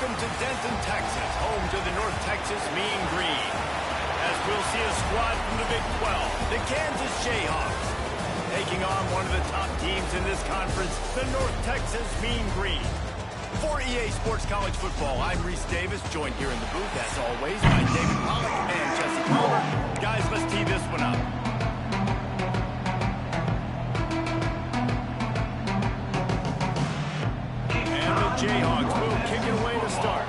Welcome to Denton, Texas, home to the North Texas Mean Green. As we'll see a squad from the Big 12, the Kansas Jayhawks, taking on one of the top teams in this conference, the North Texas Mean Green. For EA Sports College Football, I'm Reese Davis, joined here in the booth, as always, by David Pollack and Jesse Palmer. Guys, let's tee this one up. Jayhawks will kick it away to start.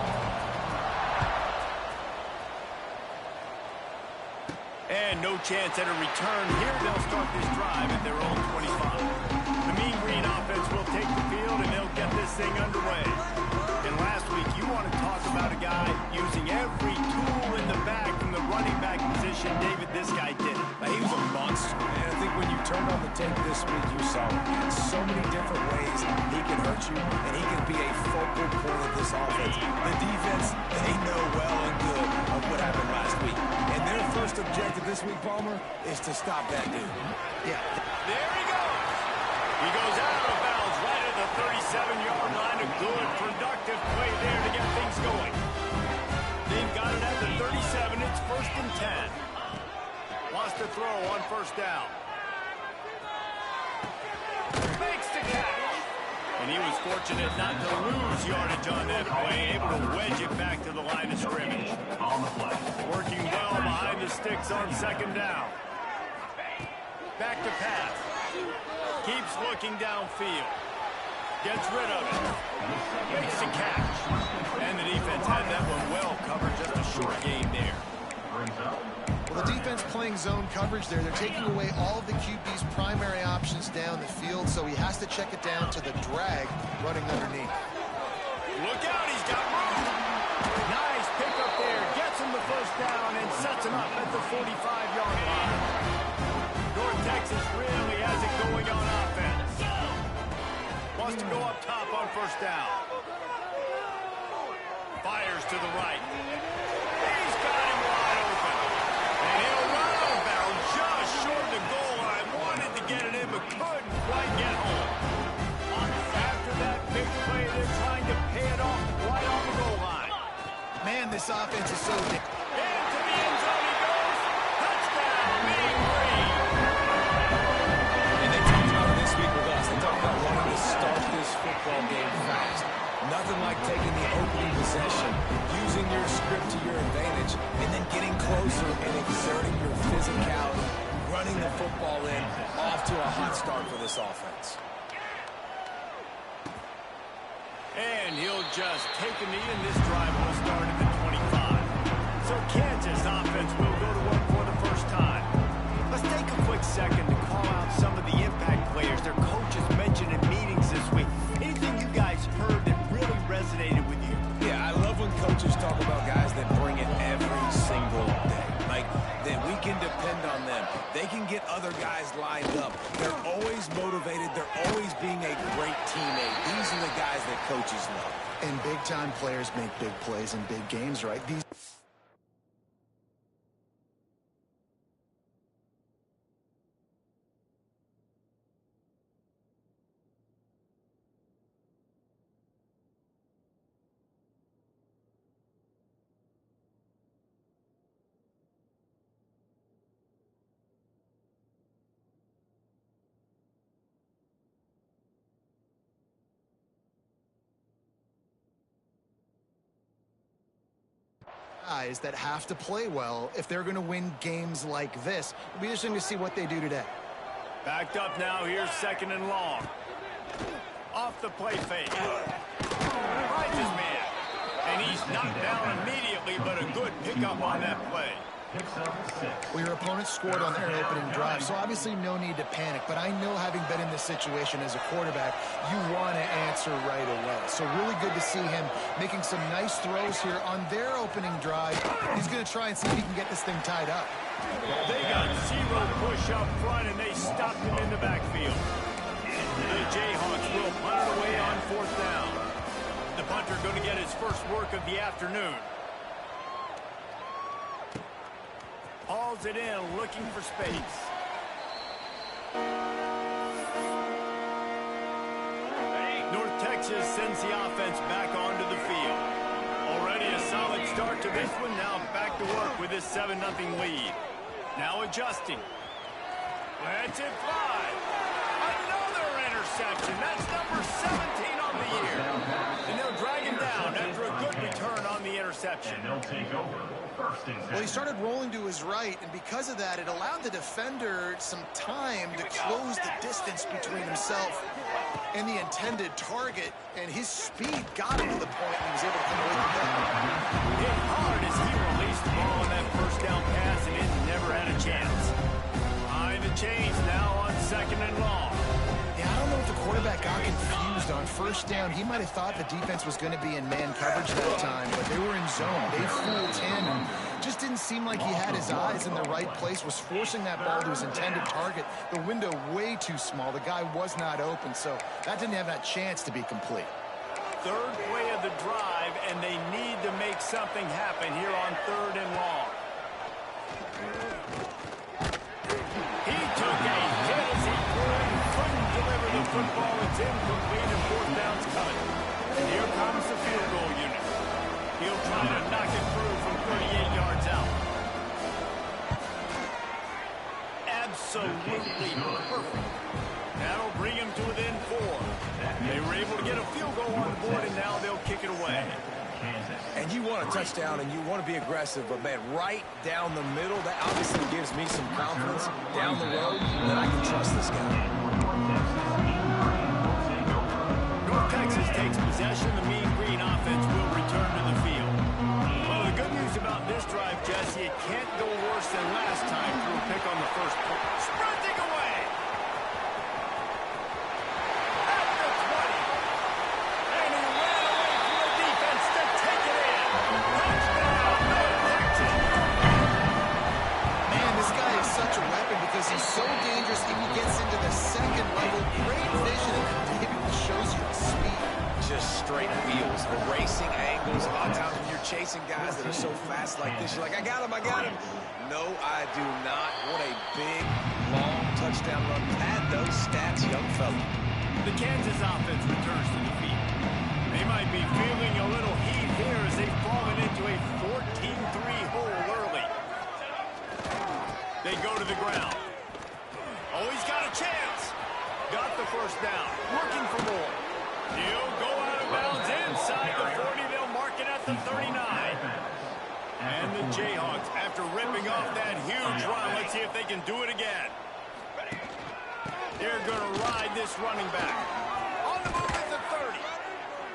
And no chance at a return here. They'll start this drive at their own 25. The Mean Green offense will take the field, and they'll get this thing underway. And last week, you want to talk about a guy using every tool in the bag from the running back position. David, this guy did it. He was a monster, and I think when you turned on the tape this week, you saw it. In so many different ways, he can hurt you, and he can be a focal point of this offense. The defense, they know well and good of what happened last week. And their first objective this week, Palmer, is to stop that dude. Yeah. There he goes. He goes out of bounds right at the 37-yard line. A good, productive play there to get things going. They've got it at the 37. It's 1st and 10. Wants to throw on 1st down. Makes the catch. And he was fortunate not to lose yardage on that play, able to wedge it back to the line of scrimmage. Working well behind the sticks on 2nd down. Back to pass. Keeps looking downfield. Gets rid of it. Makes the catch. And the defense had that one well covered. Just a short gain there. Well, the defense playing zone coverage there. They're taking away all of the QB's primary options down the field, so he has to check it down to the drag running underneath. Look out, he's got room. Nice pickup there. Gets him the 1st down and sets him up at the 45-yard line. North Texas really has it going on offense. Wants to go up top on 1st down. Fires to the right. He's got him wide open. And he'll run out of bounds just short of the goal line. Wanted to get it in, but couldn't quite get home. After that big play, they're trying to pay it off right on the goal line. Man, this offense is so big. Into the end zone he goes. Touchdown, Mean Green. And they talked about it this week with us. They talked about wanting to start this football game fast. Nothing like taking the opening possession, using your script to your advantage, and then getting closer and exerting your physicality, running the football in, off to a hot start for this offense. And he'll just take a knee, and this drive will start at the 25. So Kansas offense will go to work for the 1st time. Let's take a quick second to call out some of the impact players their coaches mentioned in meetings this week. Anything you guys heard that really resonated with you? Yeah, I love when coaches talk about guys that bring it every single day. Like, that we can depend on them. They can get other guys lined up. They're always motivated. They're always being a great teammate. These are the guys that coaches love. And big-time players make big plays in big games, right? Guys that have to play well if they're going to win games like this. It'll be interesting to see what they do today. Backed up now. Here's 2nd and long. Off the play fake. Finds his man. And he's knocked down immediately, but a good pickup on that play. Well, your opponent scored on their opening drive, so obviously no need to panic. But I know, having been in this situation as a quarterback, you want to answer right away. So really good to see him making some nice throws here on their opening drive. He's going to try and see if he can get this thing tied up. They got 0 push up front, and they stopped him in the backfield. The Jayhawks will punt it away on 4th down. The punter going to get his first work of the afternoon. Hauls it in, looking for space. North Texas sends the offense back onto the field. Already a solid start to this one. Now back to work with this 7-0 lead. Now adjusting. Lets it fly. Another interception. That's number 17 on the year. And they'll drag him down after a good return on the interception. And they'll take over. Well, he started rolling to his right, and because of that, it allowed the defender some time to close the distance between himself and the intended target, and his speed got him to the point and he was able to come away from that. Hit hard as he released the ball on that first down pass, and it never had a chance. Behind the chains now on 2nd and long. Yeah, I don't know if the quarterback got confused on first down. He might have thought the defense was going to be in man coverage that time, but they were in zone. They fooled him and just didn't seem like he had his eyes in the right place, was forcing that ball to his intended target. The window way too small. The guy was not open, so that didn't have that chance to be complete. Third play of the drive, and they need to make something happen here on 3rd and long. He took a hit as he couldn't deliver the football. It's incomplete and 4th down's coming. And here comes the field goal unit. He'll try to knock it through from 38 yards out. Absolutely perfect. That'll bring him to within 4. They were able to get a field goal on the board, and now they'll kick it away. And you want a touchdown, and you want to be aggressive, but, man, right down the middle, that obviously gives me some confidence down the road that I can trust this guy. North Texas takes possession. The Mean Green offense will return to the field. Well, the good news about this drive, Jesse, it can't go worse than last time through a pick on the first play. Sprinting away! At the 20. And he ran away from the defense to take it in. Touchdown, North Texas! Man, this guy is such a weapon because he's so dangerous if he gets into the 2nd level. Great vision, and it shows you the speed. Just straight wheels, the racing angles. A lot of times when you're chasing guys that are so fast like this, you're like, I got him, I got him. No, I do not. What a big, long touchdown run. Pad those stats, young fella. The Kansas offense returns to the field. They might be feeling a little heat here as they've fallen into a 14-3 hole early. They go to the ground. Oh, he's got a chance. Got the first down. Working for more. He'll go out of bounds inside the 40. They'll mark it at the 39. And the Jayhawks, after ripping off that huge run, let's see if they can do it again. They're going to ride this running back. On the move at the 30.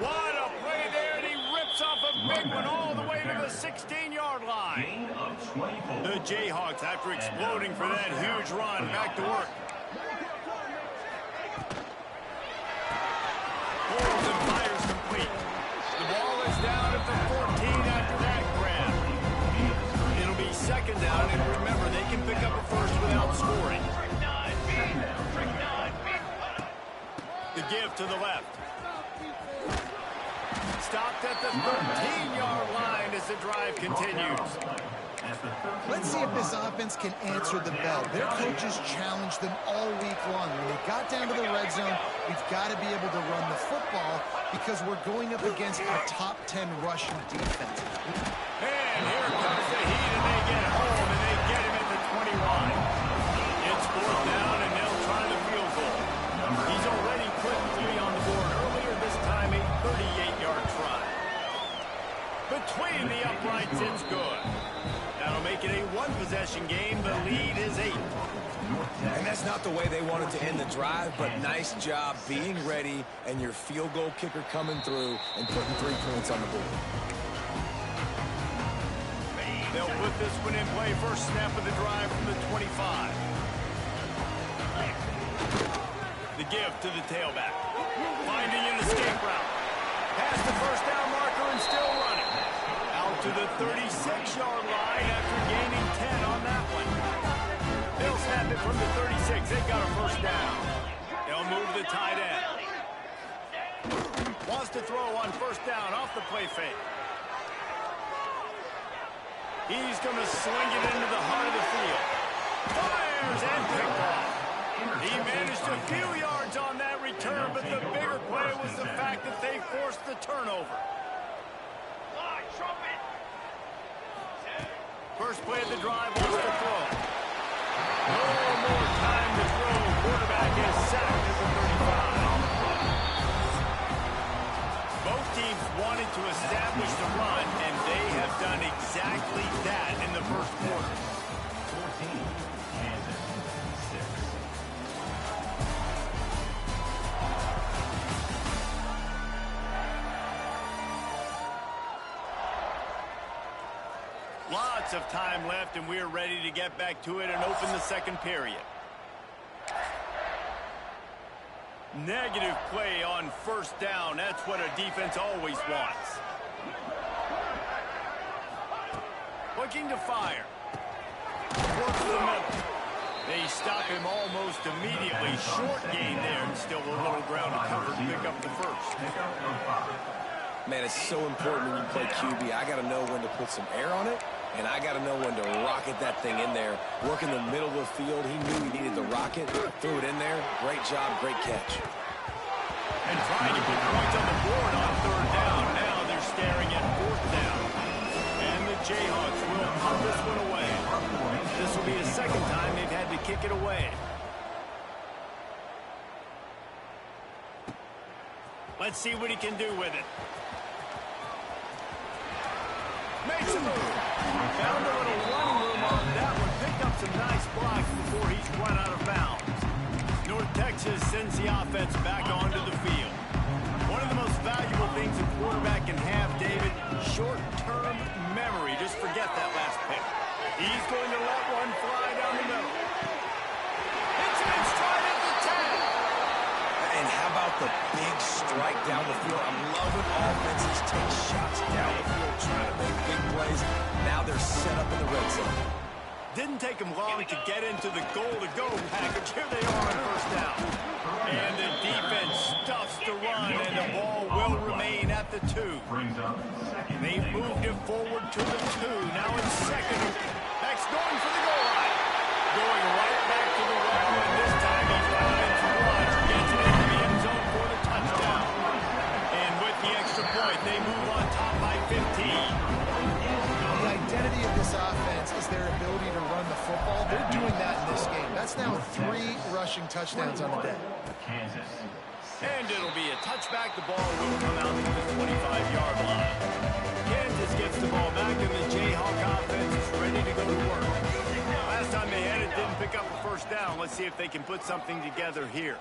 What a play there, and he rips off a big one all the way to the 16-yard line. The Jayhawks, after exploding for that huge run, back to work. Pulls and fires complete. The ball is down at the 14 after that grab. It'll be 2nd down, and remember, they can pick up a first without scoring. The give to the left. Stopped at the 13-yard line as the drive continues. Let's see if this offense can answer the bell. Their coaches challenged them all week long. When they got down to the red zone, we've got to be able to run the football because we're going up against a top 10 rushing defense. And here comes the heat, and they get home, and they get him at the 21. It's 4th down, and they'll try the field goal. He's already put 3 on the board earlier, this time a 38-yard try. Between the uprights, it's good. That'll make it a 1-possession game. The lead is 8. And that's not the way they wanted to end the drive, but nice job being ready and your field goal kicker coming through and putting 3 points on the board. They'll put this one in play. First snap of the drive from the 25. The give to the tailback. Finding an escape route. Past the first down marker and still running. Out to the 36-yard line after gaining 10 on that one. They'll snap it from the 36. They've got a first down. They'll move the tight end. Wants to throw on first down off the play fake. He's going to swing it into the heart of the field. Fires and picked off. He managed a few yards on that return, but the bigger play was the fact that they forced the turnover. First play of the drive wants to throw. No more time to throw. Quarterback is sacked at the 35. Both teams wanted to establish the run, and they have done exactly that in the first quarter. 14, Kansas, 6. Lots of time left, and we're ready to get back to it and open the second period. Negative play on first down. That's what a defense always wants. Looking to fire. Works the middle. They stop him almost immediately. Short gain there, and still a little ground to cover to pick up the first. Man, it's so important when you play QB. I got to know when to put some air on it, and I got to know when to rocket that thing in there. Work in the middle of the field. He knew he needed the rocket. Threw it in there. Great job, great catch. And trying to put points on the board on third down. Now they're staring at fourth down. And the Jayhawks will put this one away. This will be the second time they've had to kick it away. Let's see what he can do with it. Makes a move. Found a little running room on that one. Picked up some nice blocks before he's run out of bounds. North Texas sends the offense back onto the field. One of the most valuable things a quarterback can have, David, short-term memory. Just forget that last pick. He's going to let one fly down the middle. Hits him in stride at the 10. And how about the big strike down the field? I'm loving offenses take shots down the field, trying to make big plays. Now they're set up in the red zone. Didn't take him long to get into the goal-to-go package. Here they are on first down. And the defense stuffs the run, and the ball will remain at the 2. They've moved it forward to the 2. Now it's second. That's going for the goal line. Going right back to the well, and this time he finds Rudge. Gets it into the end zone for the touchdown. And with the extra point, they move on top by 15. The identity of this offense is their ability to run the football. They're doing that in this game. That's now 3 rushing touchdowns on the day. Kansas. And it'll be a touchback. The ball will come out to the 25-yard line. Kansas gets the ball back, and the Jayhawk offense is ready to go to work. Last time they had it, didn't pick up a first down. Let's see if they can put something together here.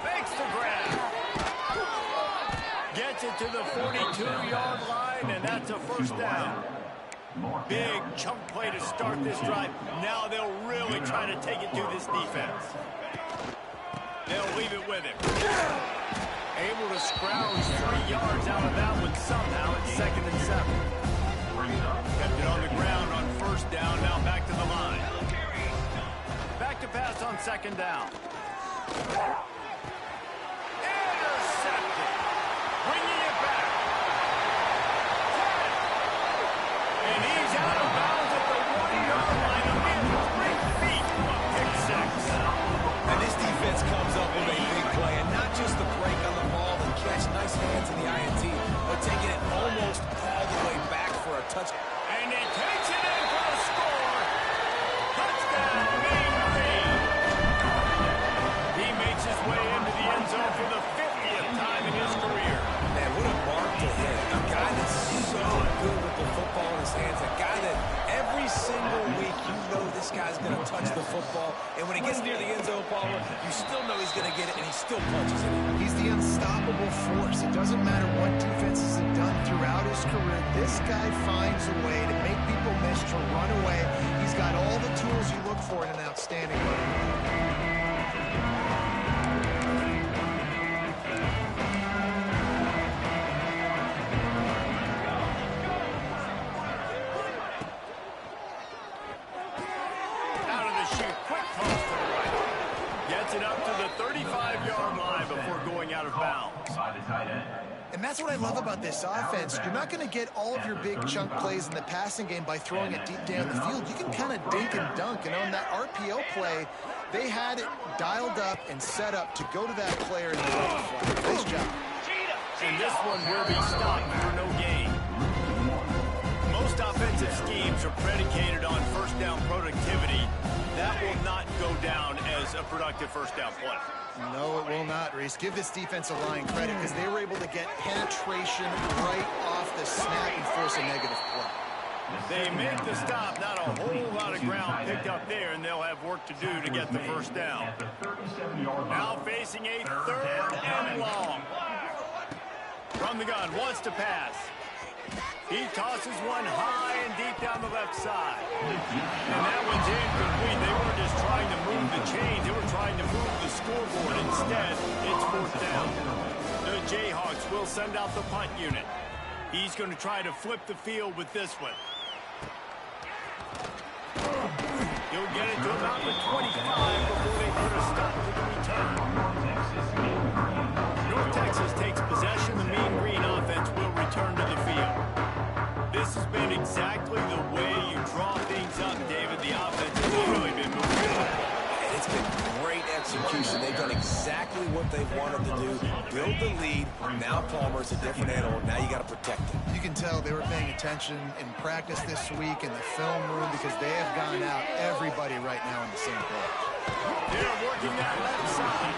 Fakes the grab. Gets it to the 42-yard line, and that's a first down. Big chunk play to start this drive. Now they'll really try to take it to this defense. They'll leave it with him. Able to scrounge 3 yards out of that one somehow. It's 2nd and 7. Kept it on the ground on first down. Now back to the line. Back to pass on 2nd down. Intercepted. Bringing it back. And he's out of bounds at the 1-yard line. A mere 3 feet from a pick 6. And this defense comes up with a big play, and not just the break on the ball, the catch, nice hands in the INT, but taking it almost all the way back for a touchdown. And he takes it in for the score. Touchdown, Maine Green. He makes his way into the end zone for the 50th time in his career. Man, what a mark to hit. A guy that's so good with the football in his hands, a guy that every single week you know this guy's going to touch the football, and when he gets near the end zone, Palmer, you still know he's going to get it, and he still punches it. He's the unstoppable force. It doesn't matter what defenses have done throughout his career. This guy finds a way to make people miss, to run away. He's got all the tools you look for in an outstanding runner. And that's what I love about this offense. You're not going to get all of your big chunk plays in the passing game by throwing it deep down the field. You can kind of dink and dunk. And on that RPO play, they had it dialed up and set up to go to that player in the right flat. Nice job. And this one will be stopped for no offensive schemes are predicated on first down productivity, that will not go down as a productive first down play. No, it will not, Reese. Give this defensive line credit because they were able to get penetration right off the snap and force a negative play. They make the stop, not a whole lot of ground picked up there, and they'll have work to do to get the first down. Now facing a 3rd and long. From the gun, wants to pass. He tosses one high and deep down the left side. And that one's incomplete. They weren't just trying to move the chains. They were trying to move the scoreboard. Instead, it's 4th down. The Jayhawks will send out the punt unit. He's going to try to flip the field with this one. He'll get it to about the 25 before they put a stop to the return. North Texas takes possession. The Mean Green offense will return to the field. This has been exactly the way you draw things up, David. The offense has really been moving. And it's been great execution. They've done exactly what they've wanted to do. Build the lead. Now Palmer's a different animal. Now you got to protect him. You can tell they were paying attention in practice this week in the film room because they have gone out everybody right now on the same page. They're working that left side.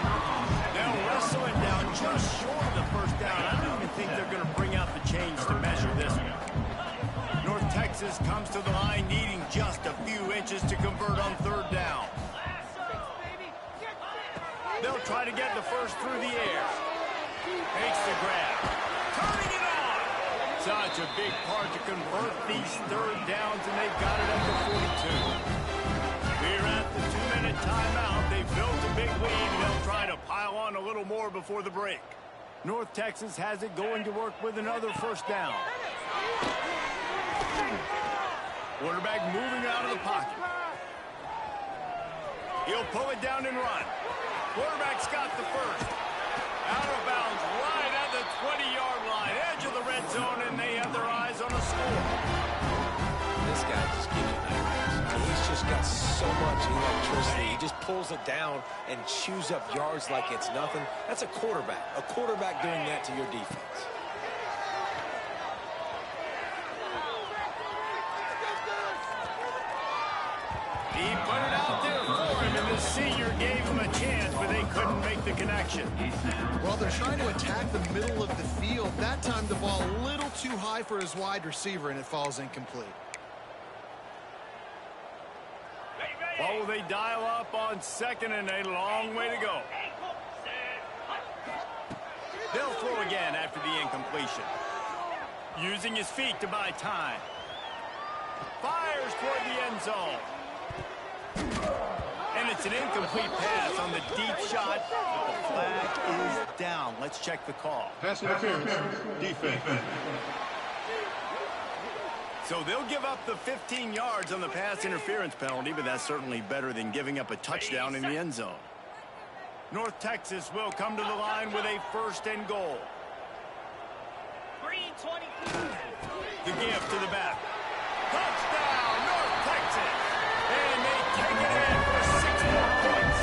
They'll wrestle him down just short of the first down. I don't even think they're going to bring out the chains to measure this one. North Texas comes to the line needing just a few inches to convert on 3rd down. They'll try to get the first through the air. Makes the grab. Turning it on. Such a big part to convert these 3rd downs, and they've got it up to 42. We're at the 2-minute timeout. They've built a big lead, and they'll try to pile on a little more before the break. North Texas has it going to work with another first down. Quarterback moving out of the pocket. He'll pull it down and run. Quarterback's got the first. Out of bounds right at the 20-yard line. Edge of the red zone, and they have their eyes on a score. This guy just gives you nightmares. He's just got so much electricity. He just pulls it down and chews up yards like it's nothing. That's a quarterback. A quarterback doing that to your defense. He put it out there for him, and the senior gave him a chance, but they couldn't make the connection. Well, they're trying to attack the middle of the field. That time the ball a little too high for his wide receiver, and it falls incomplete. What will they dial up on 2nd and a long way to go? They'll throw again after the incompletion. Using his feet to buy time. Fires toward the end zone. And it's an incomplete pass on the deep shot. But the flag is down. Let's check the call. Pass interference. Defense. So they'll give up the 15 yards on the pass interference penalty, but that's certainly better than giving up a touchdown in the end zone. North Texas will come to the line with a 1st and goal. The give to the back. Touchdown, North Texas! And they take it in for 6 more points.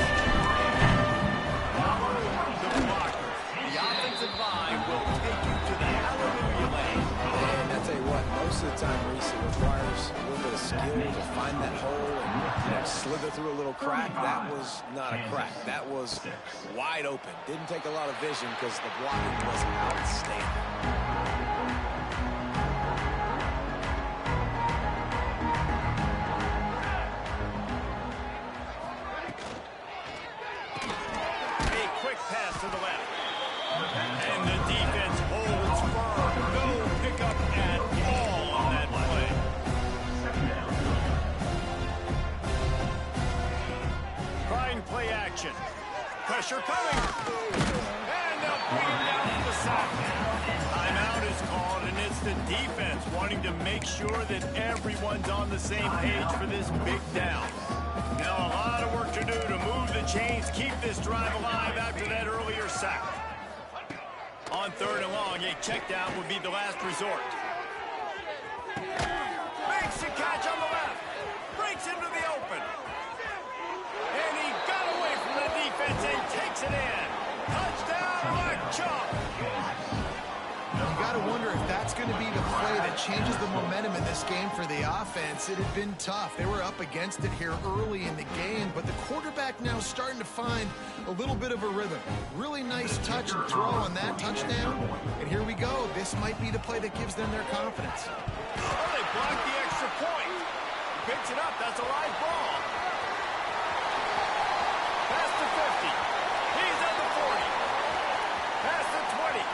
The blockers. The offensive line will take you to the hallelujah lane. And I tell you what, most of the time, Reese, it requires a little bit of skill to find that hole and slither through a little crack. That was not a crack. That was wide open. Didn't take a lot of vision because the blocking was outstanding. Pass to the left. And the defense holds firm. No pickup at all on that play. Trying play action. Pressure coming. And they'll bring him down to the sack. Timeout is called, and it's the defense wanting to make sure that everyone's on the same page for this big down. Now a lot of work to do to move the chains, keep this drive alive after that earlier sack. On 3rd and long, a check down would be the last resort. Makes a catch on the left. Breaks into the open. And he got away from the defense and takes it in. Touchdown, Mark Chop. You got to wonder if that's going to be the play that changes the momentum in this game for the offense. It had been tough. They were up against it here early in the game, but the quarterback now starting to find a little bit of a rhythm. Really nice touch and throw on that touchdown. And here we go. This might be the play that gives them their confidence. Oh, they blocked the extra point. Picks it up. That's a live ball. Past the 50. He's at the 40. Past the 20.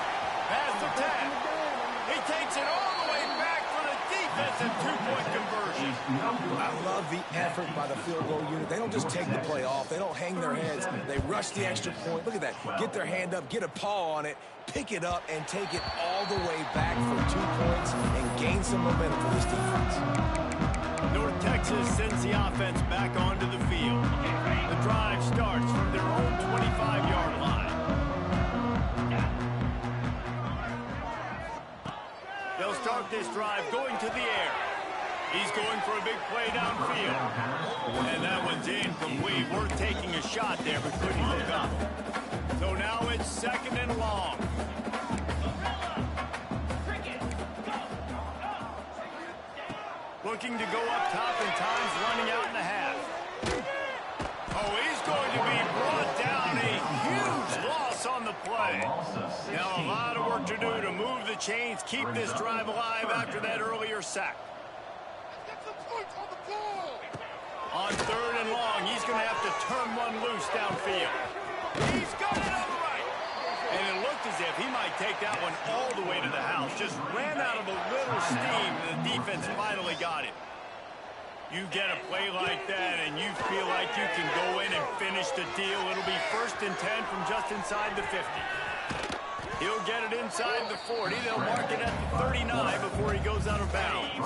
Past the 10. He takes it all the way back for the defensive two-point conversion. I love the effort by the field goal unit. They don't just take the play off. They don't hang their heads. They rush the extra point. Look at that. Get their hand up, get a paw on it, pick it up, and take it all the way back for 2 points and gain some momentum for this defense. North Texas sends the offense back onto the field. The drive starts from their own 25-yard line. They'll start this drive going to the air. He's going for a big play downfield. And that one's incomplete. Worth taking a shot there, but couldn't look up. So now it's second and long. Looking to go up top and time's running out in the half. Oh, he's going to be brought down. A huge loss on the play. Now a lot of work to do to move the chains, keep this drive alive after that earlier sack. On third and long, he's going to have to turn one loose downfield. He's got it on the right. And it looked as if he might take that one all the way to the house. Just ran out of a little steam, and the defense finally got it. You get a play like that, and you feel like you can go in and finish the deal. It'll be 1st and 10 from just inside the 50. He'll get it inside the 40. They'll mark it at the 39 before he goes out of bounds.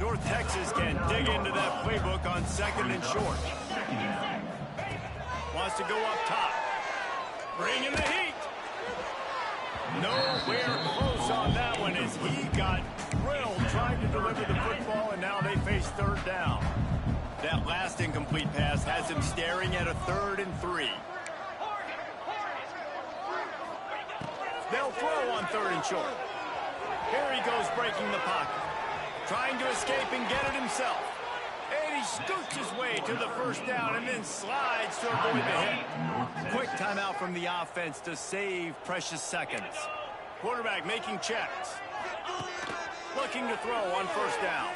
North Texas can dig into that playbook on 2nd and short. Wants to go up top. Bring in the heat. Nowhere close on that one as he got drilled trying to deliver the football, and now they face 3rd down. That last incomplete pass has him staring at a 3rd and 3. They'll throw on 3rd and short. Here he goes breaking the pocket. Trying to escape and get it himself. And he scoots his way to the 1st down and then slides to avoid the hit. Quick timeout from the offense to save precious seconds. Quarterback making checks. Looking to throw on 1st down.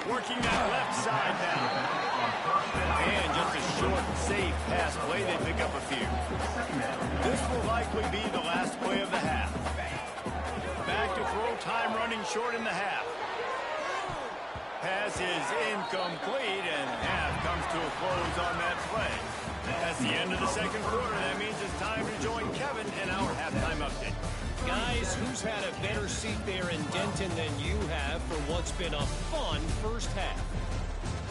Working that left side down. And just a short, safe pass play. They pick up a few. This will likely be the last play of the half. Back to throw, time running short in the half. Pass is incomplete, and half comes to a close on that play. That's the end of the 2nd quarter. That means it's time to join Kevin in our halftime update. Guys, who's had a better seat there in Denton than you have for what's been a fun first half?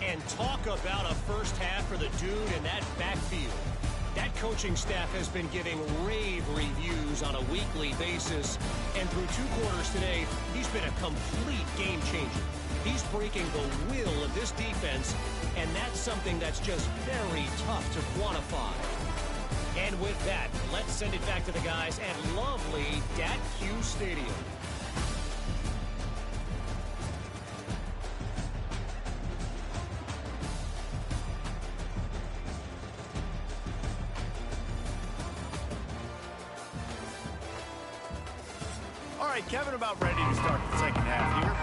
And talk about a first half for the dude in that backfield. That coaching staff has been giving rave reviews on a weekly basis. And through 2 quarters today, he's been a complete game changer. He's breaking the will of this defense, and that's something that's just very tough to quantify. And with that, let's send it back to the guys at lovely Dat-Q Stadium. All right, Kevin, about ready to start the 2nd half here.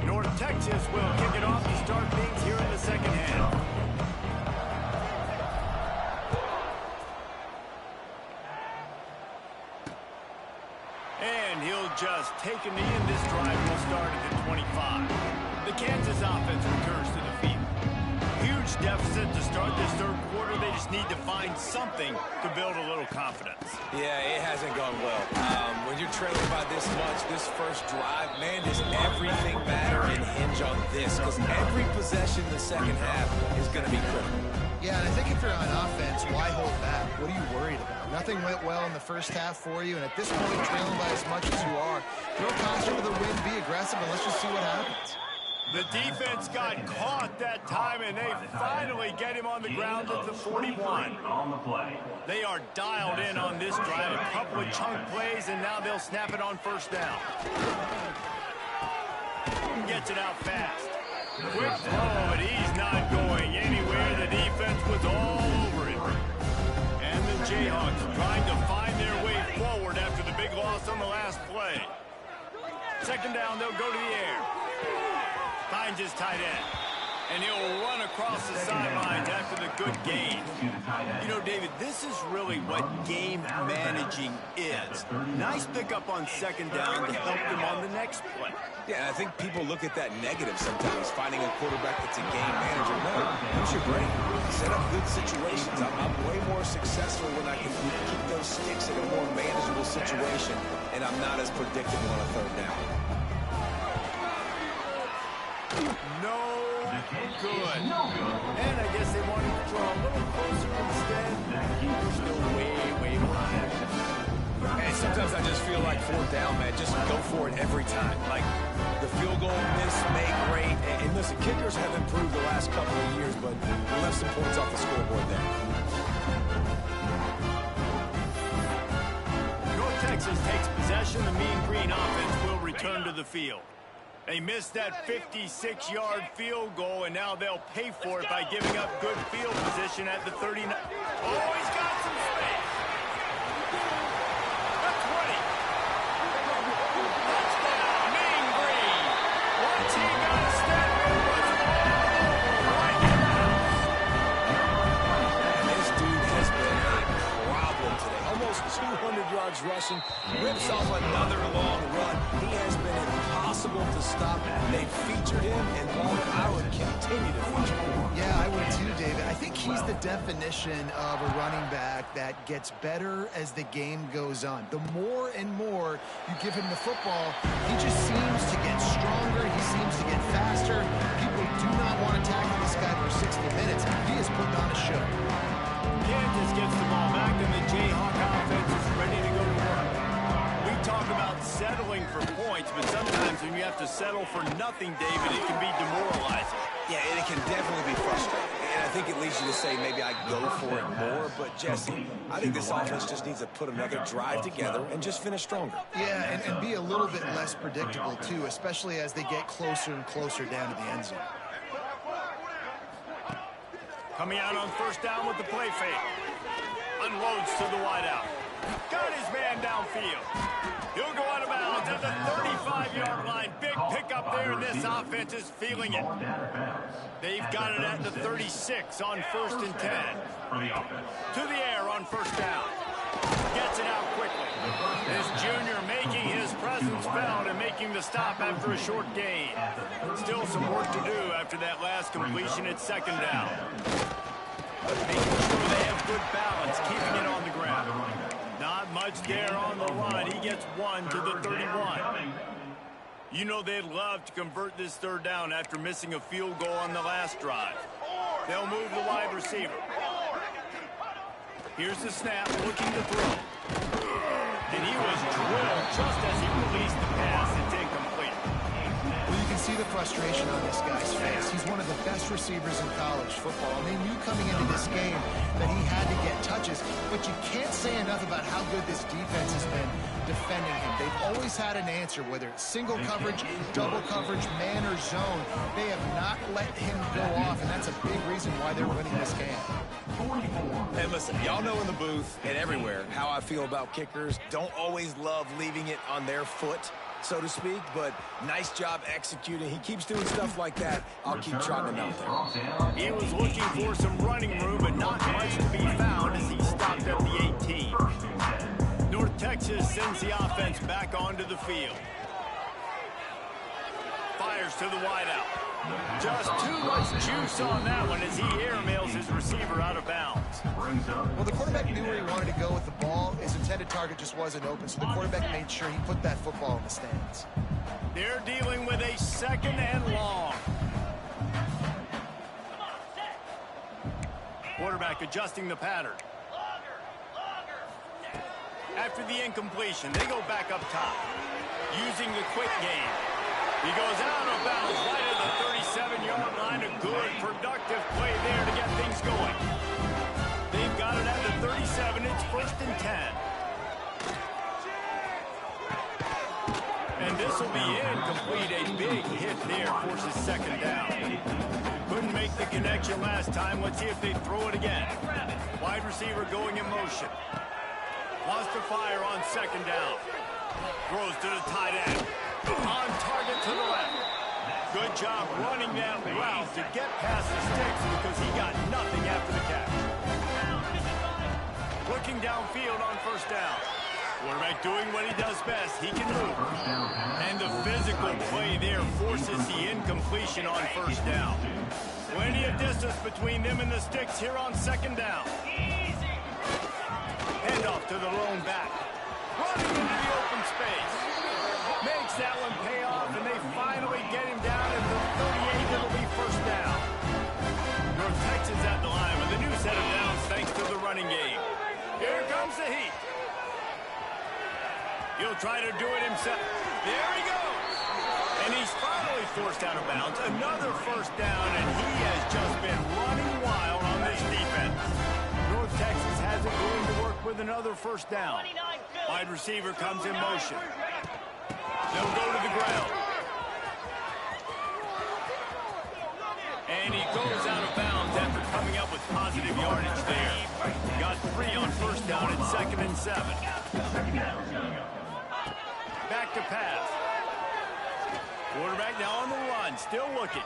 North Texas will kick it off to start things here in the 2nd half. And he'll just take a knee, and this drive will start at the 25. The Kansas offense returns to the field. Huge deficit to start this 3rd quarter. They just need to find something to build a little confidence. Yeah, it hasn't gone well. When you're trailing by this much, this first drive, man, does everything matter and hinge on this? Because every possession in the 2nd half is going to be critical. Yeah, and I think if you're on offense, offense, why hold back? What are you worried about? Nothing went well in the first half for you, and at this point, trailing by as much as you are, throw caution to the wind, be aggressive, and let's just see what happens. The defense got caught that time, and they finally get him on the ground at the 41. They are dialed in on this drive. A couple of chunk plays, and now they'll snap it on first down. Gets it out fast. Quick throw, but he's not going anywhere. The defense was all over it. And the Jayhawks trying to find their way forward after the big loss on the last play. Second down, they'll go to the air. Finds his tight end. And he'll run across the sidelines after the good gain. You know, David, this is really what game managing is. Nice pickup on second down to help them on the next play. Yeah, and I think people look at that negative sometimes, finding a quarterback that's a game manager. No, those are great. Set up good situations. I'm way more successful when I can keep those sticks in a more manageable situation, and I'm not as predictable on a third down. No good. And I guess they wanted to draw a little closer instead. They're still way behind. And sometimes I just feel like fourth down, man. Just go for it every time. Like the field goal miss, make great. And listen, kickers have improved the last couple of years, but we left some points off the scoreboard there. North Texas takes possession. The Mean Green offense will return to the field. They missed that 56-yard field goal, and now they'll pay for it by giving up good field position at the 39. Oh, he's got some space. The 20. Touchdown, Mean Green. Once he got a step, it was all right in the house. And this dude has been a problem today. Almost 200 yards rushing. Rips off another long run. He has been impossible to stop. They featured him, and I would continue to feature him. Yeah, I would too, David. I think he's the definition of a running back that gets better as the game goes on. The more and more you give him the football, he just seems to get stronger. He seems to get faster. People do not want to tackle this guy for 60 minutes. He is putting on a show. Kansas gets the ball back, and the Jayhawk offense is ready to go to work. We talk about settling for points, but sometimes when you have to settle for nothing, David, it can be demoralizing. Yeah, and it can definitely be frustrating. And I think it leads you to say maybe I go for it more. But, Jesse, I think this offense just needs to put another drive together and just finish stronger. Yeah, and be a little bit less predictable, too, especially as they get closer and closer down to the end zone. Coming out on first down with the play fake. Unloads to the wideout. Got his man downfield. He'll go out of bounds at the 35-yard line. Big pickup there, and this offense is feeling it. They've got it at the 36 on first and 10. To the air on first down. Gets it out quickly. This junior making his presence felt and making the stop after a short gain. Still some work to do after that last completion at second down. Making sure they have good balance, keeping it on the ground. Not much there on the line. He gets one to the 31. You know they'd love to convert this third down after missing a field goal on the last drive. They'll move the wide receiver. Here's the snap, looking to throw. And he was drilled just as he released the pass. It's incomplete. Well, you can see the frustration on this guy's face. He's one of the best receivers in college football, and they knew coming into this game that he had to get touches, but you can't say enough about how good this defense has been defending him. They've always had an answer, whether it's single coverage, double coverage, man or zone. They have not let him go off, and that's a big reason why they're winning this game. And listen, y'all know in the booth and everywhere how I feel about kickers. Don't always love leaving it on their foot, so to speak, but nice job executing. He keeps doing stuff like that. I'll keep trotting him out there. He was looking for some running room, but not much to be found as he stopped at the 18. North Texas sends the offense back onto the field. Fires to the wideout. Just too much juice on that one as he airmails his receiver out of bounds. Well, the quarterback knew where he wanted to go with the ball. His intended target just wasn't open, so the quarterback made sure he put that football in the stands. They're dealing with a second and long. quarterback adjusting the pattern. After the incompletion, they go back up top. Using the quick game. He goes out of bounds right at the 37-yard line. A good, productive play there to get things going. They've got it at the 37. It's 1st and 10. And this will be incomplete. A big hit there forces 2nd down. Couldn't make the connection last time. Let's see if they throw it again. Wide receiver going in motion. Wants to fire on 2nd down. Throws to the tight end. On target to the left. Good job running that route to get past the sticks because he got nothing after the catch. Looking downfield on 1st down. Quarterback doing what he does best. He can move. And the physical play there forces the incompletion on 1st down. Plenty of distance between them and the sticks here on 2nd down. Handoff to the lone back. Running into the open space. Makes that one pay off, and they finally get him down at the 38. It'll be 1st down. North Texas at the line with a new set of downs thanks to the running game. Here comes the heat. He'll try to do it himself. There he goes. And he's finally forced out of bounds. Another 1st down, and he has just been running wild on this defense. North Texas has it going to work with another 1st down. Wide receiver comes in motion. They'll go to the ground. And he goes out of bounds after coming up with positive yardage there. Got 3 on 1st down at 2nd and 7. Back to pass. Quarterback now on the run, still looking.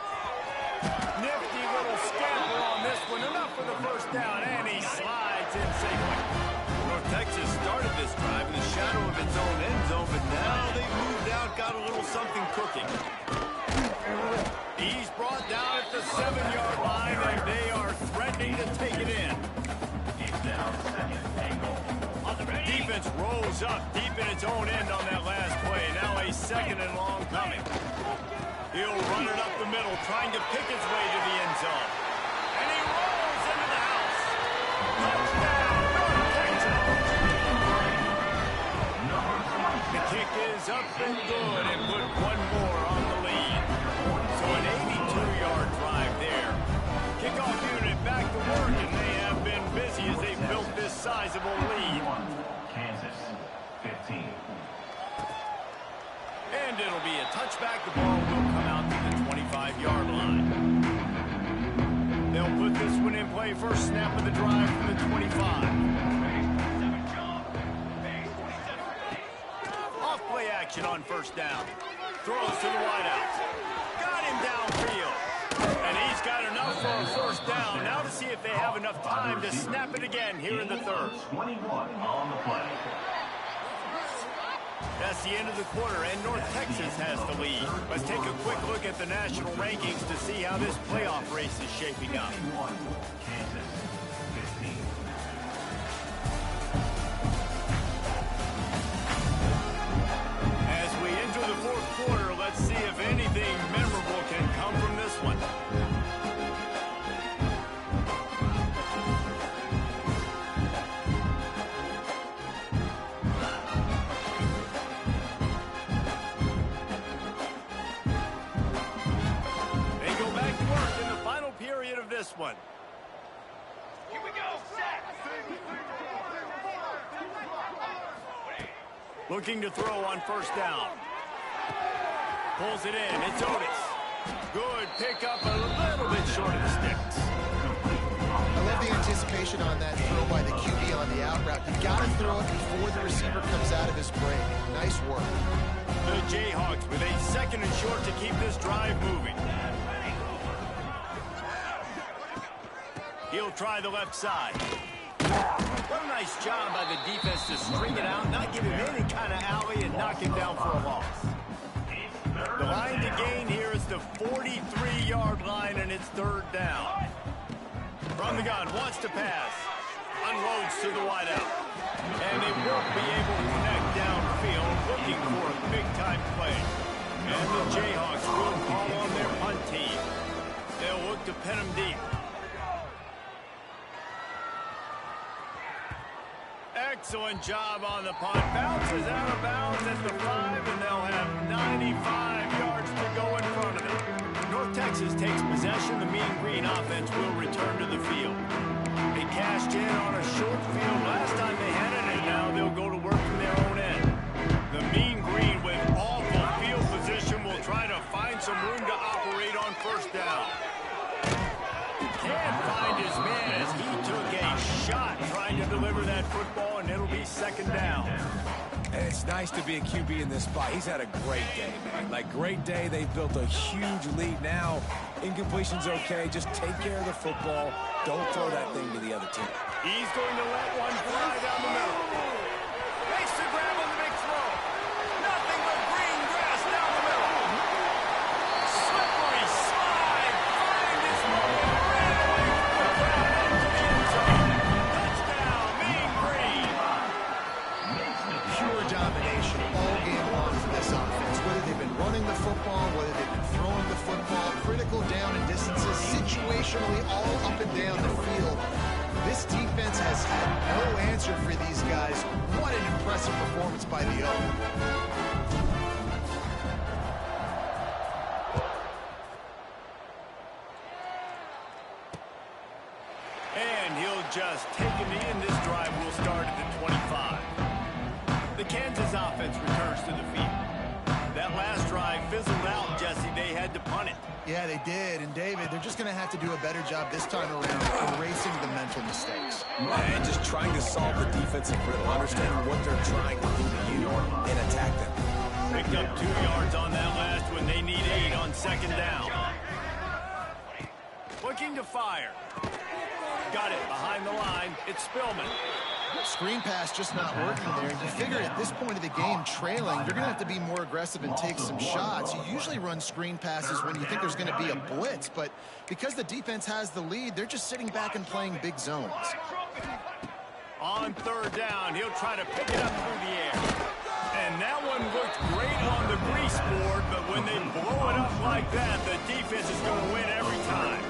Nifty little scamper on this one. Enough for the 1st down, and he slides in safely. North Texas started this drive in the shadow of its own end zone, but now they've moved out, got a little something cooking. He's brought down at the 7-yard line, and they are threatening to take it in. Defense rolls up deep in its own end on that last play. Now a 2nd and long coming. He'll run it up the middle, trying to pick his way to the end zone. And he rolls into the house. Touchdown, North Texas. The kick is up and good and put one more on the lead. So an 82-yard drive there. Kickoff unit back to work, and they have been busy as they built this sizable lead. Kansas, 15. And it'll be a touchback. The ball will come out to the 25-yard line. They'll put this one in play. First snap of the drive from the 25. Off play action on 1st down. Throws to the wideout. Got him downfield. And he's got enough for a 1st down. Now to see if they have enough time to snap it again here in the 3rd. 21 on the play. That's the end of the quarter, and North Texas has the lead. Let's take a quick look at the national rankings to see how this playoff race is shaping up. Kansas, 15. As we enter the 4th quarter, let's see if anything memorable can come from this one. This one. Here we go, set. Looking to throw on 1st down. Pulls it in. It's Otis. Good pickup, a little bit short of the sticks. I love the anticipation on that throw by the QB on the out route. You got to throw it before the receiver comes out of his break. Nice work. The Jayhawks with a 2nd and short to keep this drive moving. He'll try the left side. What a nice job by the defense to string it out, not give him any kind of alley, and knock him down for a loss. The line to gain here is the 43-yard line, and it's 3rd down. From the gun, wants to pass. Unloads to the wideout. And they won't be able to connect downfield, looking for a big-time play. And the Jayhawks will call on their punt team. They'll look to pin them deep. Excellent job on the punt. Bounces out of bounds at the 5, and they'll have 95 yards to go in front of it. North Texas takes possession. The Mean Green offense will return to the field. They cashed in on a short field last time they had it, and now they'll go to work from their own end. The Mean Green, with awful field position, will try to find some room to operate on first down. Can't find his man as he took a shot trying to deliver that football, and it'll be second down. And it's nice to be a QB in this spot. He's had a great day, man. Like, great day. They've built a huge lead now. Incompletion's okay. Just take care of the football. Don't throw that thing to the other team. He's going to let one fly down the middle. Makes the grab on the big throw. Nothing but green grass down the middle. Slippery slide. Find his moment. Ran away from the crowd into the end zone. Touchdown, Mean Green. Pure domination all game long for this offense. Whether they've been running the football, whether they've been throwing the football, critical down and distances, situationally all up and down the field. This defense has had no answer for these guys. What an impressive performance by the O. And he'll just take a knee, and this drive will start at the 25. The Kansas offense returns to the field. That last drive fizzled out, Jesse. They had to punt it. Yeah, they did. And, David, they're just going to have to do a better job this time around erasing the mental mistakes. And just trying to solve the defensive riddle, understanding what they're trying to do to you and attack them. Picked up 2 yards on that last one. They need 8 on second down. Looking to fire. Got it behind the line. It's Spillman. Screen pass just not working there. You figure at this point of the game, trailing, you're going to have to be more aggressive and take some shots. You usually run screen passes when you think there's going to be a blitz, but because the defense has the lead, they're just sitting back and playing big zones. On third down, he'll try to pick it up through the air. And that one looked great on the grease board, but when they blow it up like that, the defense is going to win every time.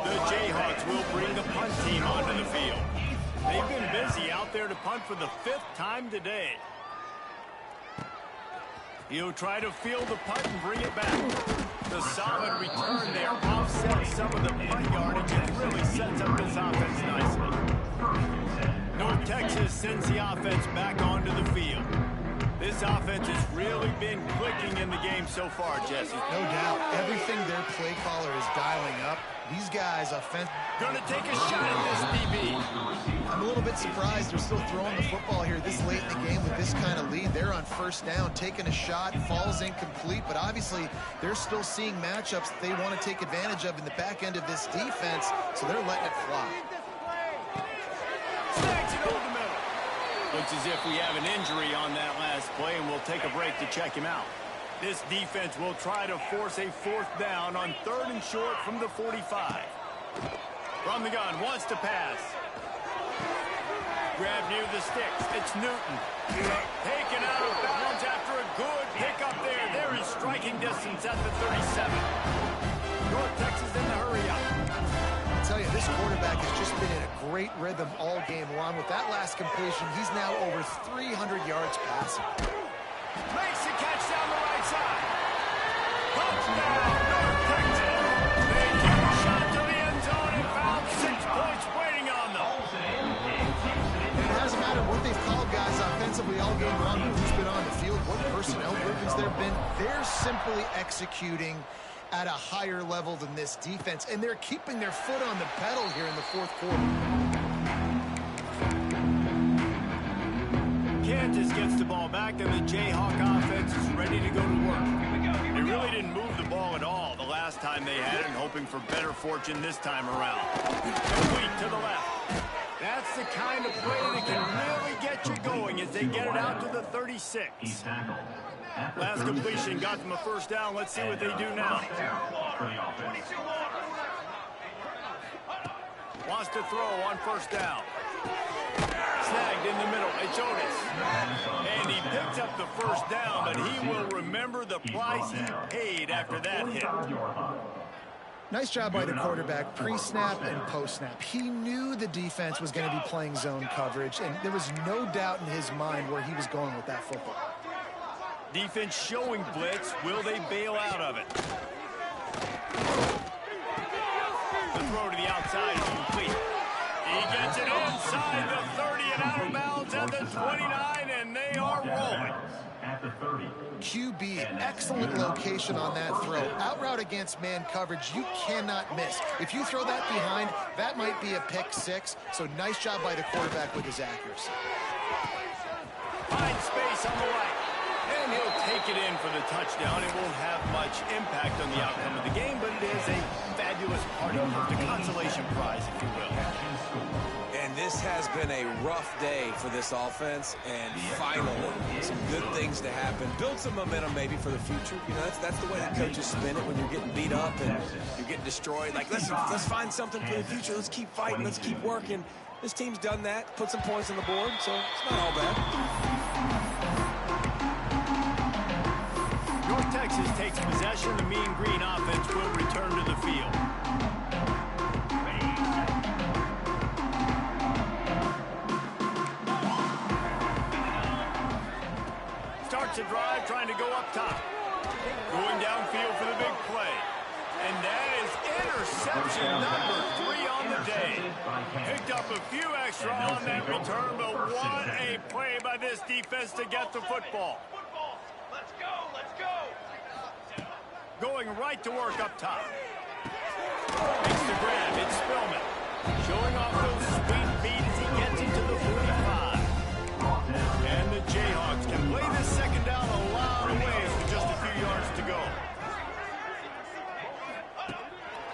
The Jayhawks will bring the punt team onto the field. They've been busy out there to punt for the 5th time today. He'll try to field the punt and bring it back. The solid return there offsets some of the punt yardage and really sets up this offense nicely. North Texas sends the offense back onto the field. This offense has really been clicking in the game so far, Jesse. No doubt. Everything their play caller is dialing up. These guys Gonna take a shot at this, DB. I'm a little bit surprised they're still throwing the football here this late in the game with this kind of lead. They're on first down, taking a shot, falls incomplete, but obviously they're still seeing matchups that they want to take advantage of in the back end of this defense, so they're letting it fly. Snags it over the middle. Looks as if we have an injury on that last play, and we'll take a break to check him out. This defense will try to force a 4th down on 3rd and short from the 45. From the gun, wants to pass. Grab near the sticks. It's Newton. Taken out of bounds after a good pickup there. There is striking distance at the 37. North Texas in the hurry up. I'll tell you, this quarterback has just been in a great rhythm all game long. With that last completion, he's now over 300 yards passing. Makes the catch down the right side. Touchdown, North Texas. They took a shot to the end zone and found 6 points waiting on them. And it doesn't matter what they've called guys offensively all game long, who's been on the field, what personnel groupings there have been. They're simply executing at a higher level than this defense, and they're keeping their foot on the pedal here in the 4th quarter. Kansas gets the ball back, and the Jayhawk offense is ready to go to work. They really didn't move the ball at all the last time they had it, and hoping for better fortune this time around. Complete to the left. That's the kind of play that can really get you going as they get it out to the 36. Last completion got them a 1st down. Let's see what they do now. Wants to throw on 1st down. Snagged in the middle. It's Otis. And he picks up the 1st down, but he will remember the price he paid after that hit. Nice job by the quarterback, pre-snap and post-snap. He knew the defense was going to be playing zone coverage, and there was no doubt in his mind where he was going with that football. Defense showing blitz. Will they bail out of it? The throw to the outside is complete. He gets it inside the 30 and out of bounds at the 29, and they are rolling. At the 30. QB, excellent location on that throw. Out route against man coverage, you cannot miss. If you throw that behind, that might be a pick six. So nice job by the quarterback with his accuracy. Finds space on the right. And he'll take it in for the touchdown. It won't have much impact on the outcome of the game, but it is a fabulous party move, the consolation prize, if you will. And this has been a rough day for this offense, and finally, some good things to happen. Build some momentum maybe for the future. You know, that's the way that coaches spin it when you're getting beat up and you're getting destroyed. Like, let's find something for the future. Let's keep fighting. Let's keep working. This team's done that, put some points on the board, so it's not all bad. North Texas takes possession. The Mean Green offense will return to the field. Starts a drive, trying to go up top. Going downfield for the big play. And that is interception number 3 on the day. Picked up a few extra on that return, but what a play by this defense to get the football. Let's go, let's go. Going right to work up top. Makes the grab. It's Spillman. Showing off those sweet feet as he gets into the 45. And the Jayhawks can play this second down a lot of ways with just a few yards to go.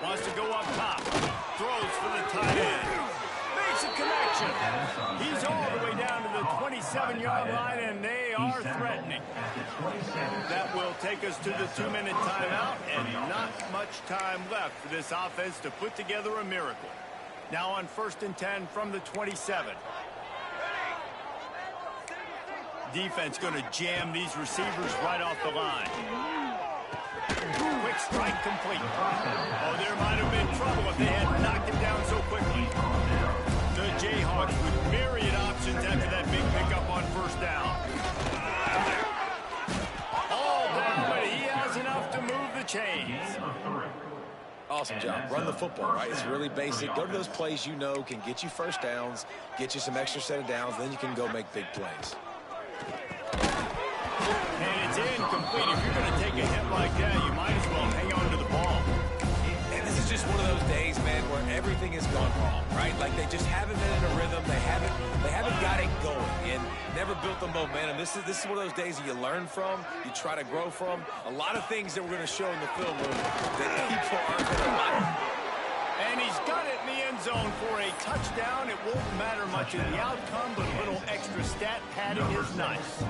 Wants to go up top. Throws for the tight end. Makes a connection. He's all the way down to the 27-yard line, and they are threatening. That will take us to the 2-minute timeout, and not much time left for this offense to put together a miracle. Now on 1st and 10 from the 27. Defense going to jam these receivers right off the line. Quick strike complete. Oh, there might have been trouble if they had knocked him down so quickly. The Jayhawks with myriad options after that big pickup on 1st down. All down, but he has enough to move the chains. Awesome job. Run the football, right? It's really basic. Go to those plays you know can get you first downs, get you some extra set of downs, then you can go make big plays. And it's incomplete. If you're going to take a hit like that, you might as well hang on to the ball. And this is just one of those days, man, where everything has gone wrong, right? Like they just haven't been in a rhythm. They haven't got it going and never built the momentum. This is one of those days that you learn from, you try to grow from. A lot of things that we're going to show in the film room that people aren't going to like. And he's got it in the end zone for a touchdown. It won't matter much in the outcome, but a little extra stat padding is nice.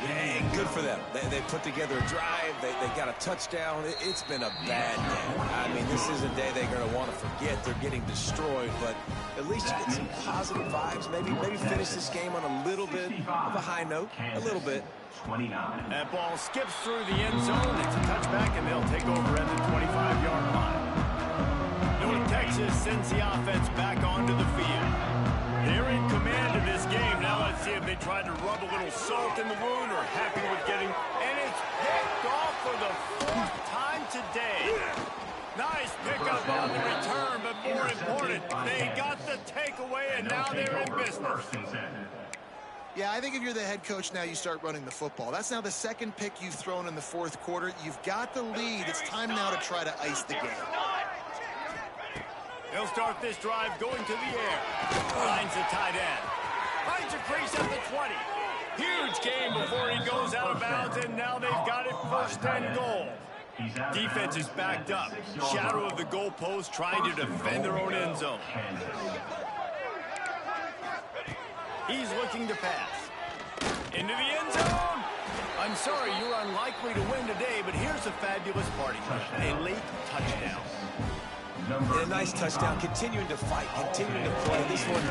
Yeah, good for them. They put together a drive. They got a touchdown. It's been a bad day. I mean, this is a day they're going to want to forget. They're getting destroyed, but at least you get some positive vibes. Maybe finish this game on a little bit of a high note. A little bit. 29. That ball skips through the end zone. It's a touchback, and they'll take over at the 25-yard line. North Texas sends the offense back onto the field. They're in command of this game. Now let's see if they try to rub a little salt in the wound or happy with getting... And it's picked off for the 4th time today. Nice pickup on the return, but more important, they got the takeaway, and now they're in business. Yeah, I think if you're the head coach now, you start running the football. That's now the 2nd pick you've thrown in the 4th quarter. You've got the lead. It's time now to try to ice the game. He'll start this drive going to the air. Finds the tight end. Finds a crease at the 20. Huge game before he goes out of bounds, and now they've got it 1st and goal. Defense is backed up. Shadow of the goalpost trying to defend their own end zone. He's looking to pass. Into the end zone. I'm sorry, you're unlikely to win today, but here's a fabulous party. A late touchdown. And a nice touchdown, continuing to fight, continuing to play. This one,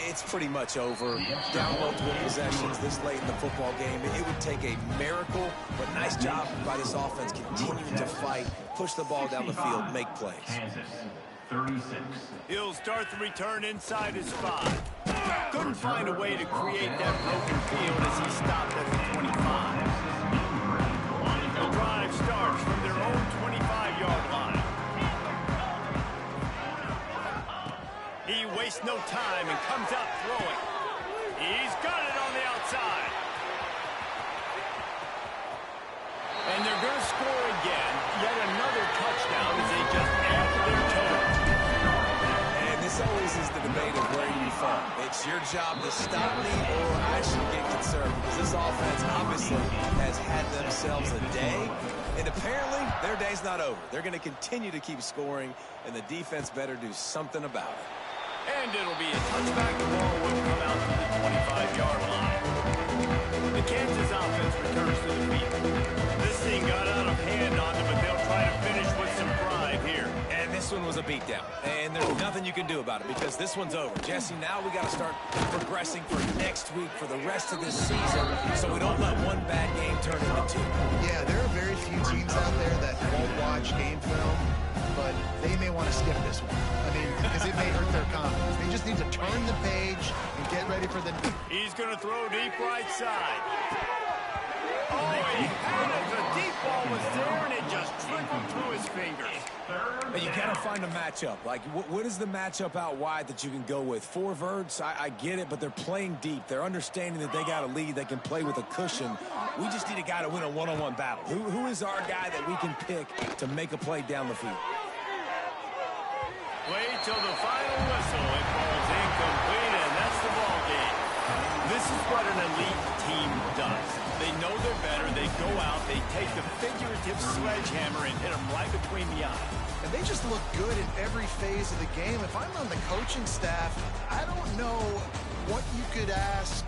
it's it's pretty much over. Down multiple possessions this late in the football game. It would take a miracle, but nice job by this offense continuing to fight, push the ball down the field, make plays. Kansas, 36. He'll start the return inside his 5. Couldn't find a way to create that broken field as he stopped at the 25. The drive starts from their own 25-yard line. He wastes no time and comes out throwing. He's got it on the outside. And they're going to score again. Yet another touchdown as they just add to their total. And this always is the debate of where you fall. It's your job to stop me or I should get concerned, because this offense obviously has had themselves a day. And apparently their day's not over. They're going to continue to keep scoring, and the defense better do something about it. And it'll be a touchback. The ball will come out to the 25-yard line. The Kansas offense returns to the field. This thing got out of hand on them, but they'll try to finish with some pride here. And this one was a beatdown. And there's nothing you can do about it because this one's over. Jesse, now we got to start progressing for next week, for the rest of this season, so we don't let one bad game turn into two. Yeah, there are very few teams out there that won't watch game film, but they may want to skip this one. I mean, because it may hurt their confidence. They just need to turn the page and get ready for the... He's going to throw deep right side. Oh, he had it. The deep ball was there, and it just trickled through his fingers. But you got to find a matchup. Like, what is the matchup out wide that you can go with? 4 verts, I get it, but they're playing deep. They're understanding that they got a lead. They can play with a cushion. We just need a guy to win a one-on-one battle. Who is our guy that we can pick to make a play down the field? Wait till the final whistle. It falls incomplete, and that's the ball game. This is what an elite team does. They know they're better. They go out. They take the figurative sledgehammer and hit them right between the eyes. And they just look good in every phase of the game. If I'm on the coaching staff, I don't know what you could ask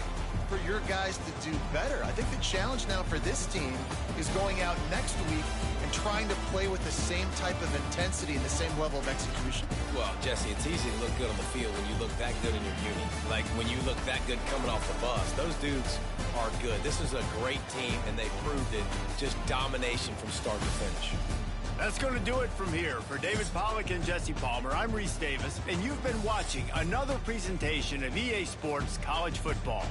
for your guys to do better. I think the challenge now for this team is going out next week and trying to play with the same type of intensity and the same level of execution. Well, Jesse, it's easy to look good on the field when you look that good in your uni. Like when you look that good coming off the bus. Those dudes are good. This is a great team, and they proved it. Just domination from start to finish. That's going to do it from here. For David Pollack and Jesse Palmer, I'm Reese Davis, and you've been watching another presentation of EA Sports College Football.